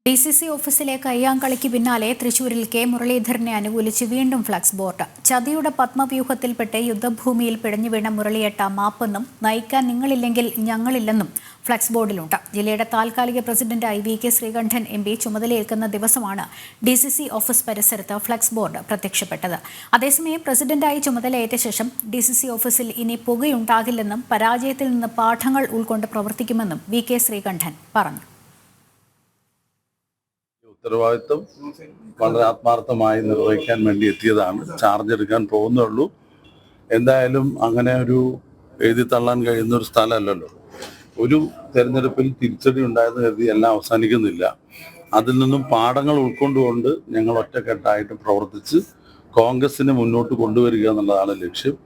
DCC ഓഫീസിലെ കയ്യാങ്കളിക്ക് പിന്നാലെ തൃശൂരിൽ കെ മുരളീധരനെ അനുകൂലിച്ച് വീണ്ടും ഫ്ലക്സ് ബോർഡ്. ചതിയുടെ പത്മവ്യൂഹത്തിൽപ്പെട്ട് യുദ്ധഭൂമിയിൽ പിടഞ്ഞു വീണ മുരളിയേട്ട മാപ്പെന്നും നയിക്കാൻ നിങ്ങളില്ലെങ്കിൽ ഞങ്ങളില്ലെന്നും ഫ്ലക്സ് ബോർഡിലുണ്ട്. ജില്ലയുടെ താൽക്കാലിക പ്രസിഡന്റായി VK ശ്രീകണ്ഠൻ MP ചുമതലയേൽക്കുന്ന ദിവസമാണ് DCC ഓഫീസ് പരിസരത്ത് ഫ്ലക്സ് ബോർഡ് പ്രത്യക്ഷപ്പെട്ടത്. അതേസമയം പ്രസിഡന്റായി ചുമതലയേറ്റ ശേഷം DCC ഓഫീസിൽ ഇനി പുകയുണ്ടാകില്ലെന്നും പരാജയത്തിൽ നിന്ന് പാഠങ്ങൾ ഉൾക്കൊണ്ട് പ്രവർത്തിക്കുമെന്നും VK ശ്രീകണ്ഠൻ പറഞ്ഞു. ഉത്തരവാദിത്വം വളരെ ആത്മാർത്ഥമായി നിർവഹിക്കാൻ വേണ്ടി എത്തിയതാണ്. ചാർജ് എടുക്കാൻ പോകുന്നുള്ളൂ. എന്തായാലും അങ്ങനെ ഒരു എഴുതി തള്ളാൻ കഴിയുന്ന ഒരു സ്ഥലമല്ലല്ലോ. ഒരു തെരഞ്ഞെടുപ്പിൽ തിരിച്ചടി ഉണ്ടായെന്ന് കരുതി എല്ലാം അവസാനിക്കുന്നില്ല. അതിൽ നിന്നും പാഠങ്ങൾ ഉൾക്കൊണ്ടുകൊണ്ട് ഞങ്ങൾ ഒറ്റക്കെട്ടായിട്ട് പ്രവർത്തിച്ച് കോൺഗ്രസിനെ മുന്നോട്ട് കൊണ്ടുവരിക എന്നുള്ളതാണ് ലക്ഷ്യം.